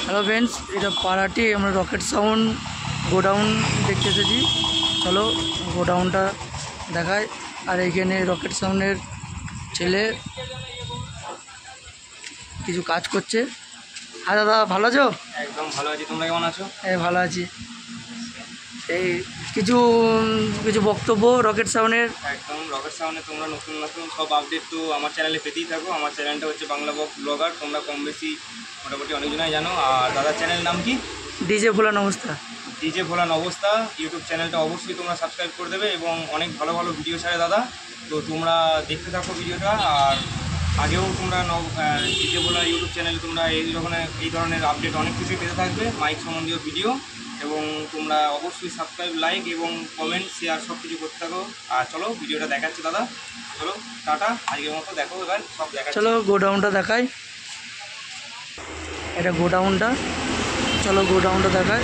Hello friends, এটা পাড়াটি আমরা rocket sound godown দেখতে এসেছি। চলো গোডাউনটা দেখায়। আর এইখানে রকেট সাউন্ডের ছেলে কিছু কাজ করছে। হ্যাঁ দাদা, ভালো আছো? একদম ভালো আছি, তোমরা কেমন আছো? হ্যাঁ ভালো আছি। এই কিছু কিছু বক্তব্য রকেট সাউন্ডের। একদম রকেট সাউন্ডে তোমরা নতুন নতুন সব আপডেট তো আমার চ্যানেলে পেতেই থাকো। আমার চ্যানেলটা হচ্ছে বাংলা বক্স ব্লগার, তোমরা কম বেশি মোটামুটি অনেকজনাই জানো। আর দাদার চ্যানেলের নাম কি? ডিজে ভোলান অবস্থা। ডিজে ভোলান অবস্থা ইউটিউব চ্যানেলটা অবশ্যই তোমরা সাবস্ক্রাইব করে দেবে এবং অনেক ভালো ভালো ভিডিও ছাড়ে দাদা, তো তোমরা দেখতে থাকো ভিডিওটা। আর আগেও তোমরা ডিজে ভোলার ইউটিউব চ্যানেলে তোমরা এই ধরনের আপডেট অনেক কিছুই পেতে থাকবে, মাইক সম্বন্ধীয় ভিডিও। এবং তোমরা অবশ্যই সাবস্ক্রাইব, লাইক এবং কমেন্ট, শেয়ার সব কিছু করতে থাকো। আর চলো ভিডিওটা দেখাচ্ছি দাদা, চলো টাটা, আজকের মতো দেখো এবার সব দেখা। চলো গোডাউনটা দেখাই, এটা গোডাউনটা। চলো গোডাউনটা দেখায়।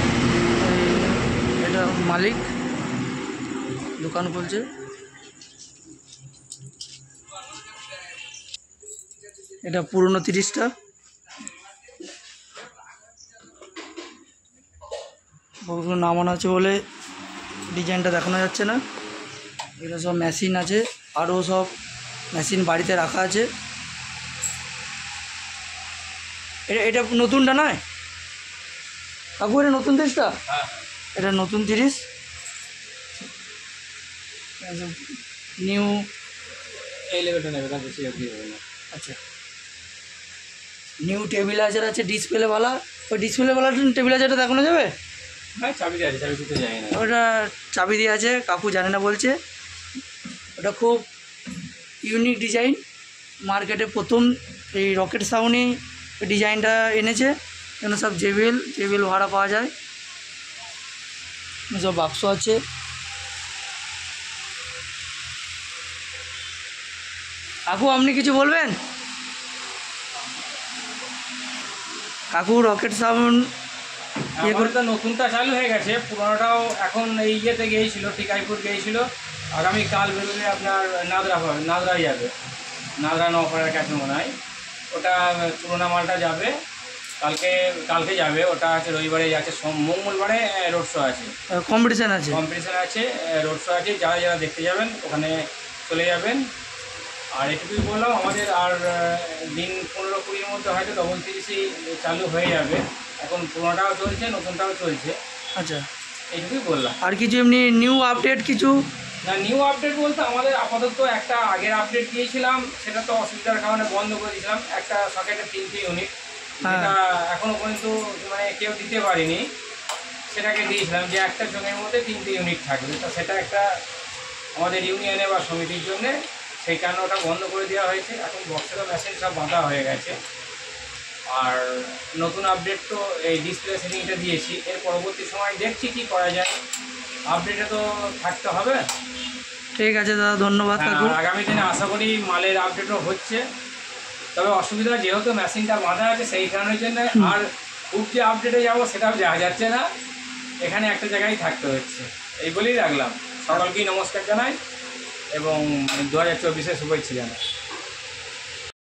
এটা মালিক দোকান খুলছে। এটা পুরনো 30টা। বহুগুলো নামানো আছে বলে ডিজাইনটা দেখানো যাচ্ছে না। এটা সব মেশিন আছে, আরও সব মেশিন বাড়িতে রাখা আছে। এটা নতুনটা নয় কাকু, এটা নতুন 30টা? এটা নতুন 30। নিউ এই লেভেলটা নেবে, তার বেশি হবে না। আচ্ছা, নিউ টেবিলাইজার আছে ডিসপ্লেওয়ালা। ওই ডিসপ্লেওয়ালা টেবিলাইজারটা দেখানো যাবে? হ্যাঁ, চাবি দিয়ে আছে, চাবি দিতে যায় না। ওটা চাবি দিয়ে আছে, কাকু জানে না বলছে। ওটা খুব ইউনিক ডিজাইন, মার্কেটে প্রথম এই রকেট সাউন্ডই ডিজাইনটা এনেছে। কেন সব জেবিএল ভাড়া পাওয়া যায়। সব বাক্স আছে। কাকু আপনি কিছু বলবেন? কাকু রকেট সাউন্ড তো নতুনটা চালু হয়ে গেছে, পুরোনোটাও এখন এই ইয়েতে গিয়েছিল, টিকাইপুর গিয়েছিল। আগামী কাল বেরোলে আপনার নাদরাই যাবে, নাদরা নপাড়ার কাছে মনে হয়। ওটা পুরোনো মালটা যাবে কালকে যাবে। ওটা আছে রবিবারে আছে, মঙ্গলবারে রোড শো আছে, কম্পিটিশান আছে, রোড শো আছে। যারা যারা দেখতে যাবেন ওখানে চলে যাবেন। আর এটুকুই বললাম, আমাদের আর দিন 15-20-র মধ্যে হয়তো 30ই চালু হয়ে যাবে। এখন পুরোনোটাও চলছে, নতুনটাও চলছে। আচ্ছা, এইটুকুই বললাম। আর কিছু এমনি নিউ আপডেট কিছু? না, নিউ আপডেট বলতে আমাদের আপাতত একটা আগের আপডেট দিয়েছিলাম, সেটা তো অসুবিধার কারণে বন্ধ করে দিয়েছিলাম। একটা সকেটের 3টে ইউনিট, যেটা এখনও পর্যন্ত মানে কেউ দিতে পারেনি। সেটাকে দিয়েছিলাম যে একটা জনের মধ্যে 3টে ইউনিট থাকবে। তো সেটা একটা আমাদের ইউনিয়নে বা সমিতির জন্যে, সেই কারণে ওটা বন্ধ করে দেওয়া হয়েছে। এখন বক্সেরও মেশিন সব বাঁধা হয়ে গেছে। আর নতুন আপডেট তো এই ডিসপ্লে সেটিংটা দিয়েছি। এর পরবর্তী সময় দেখছি কি করা যায়, আপডেটে তো থাকতে হবে। ঠিক আছে দাদা, ধন্যবাদ কাকু। আগামী দিনে আশা করি মালের আপডেটও হচ্ছে। তবে অসুবিধা যেহেতু মেশিনটা বাঁধা আছে, সেই কারণের জন্য আর খুব যে আপডেটে যাবো সেটাও যাওয়া যাচ্ছে না, এখানে একটা জায়গায় থাকতে হচ্ছে। এই বলেই রাখলাম। সকলকেই নমস্কার জানাই এবং 2024-এর শুভেচ্ছা জানাই।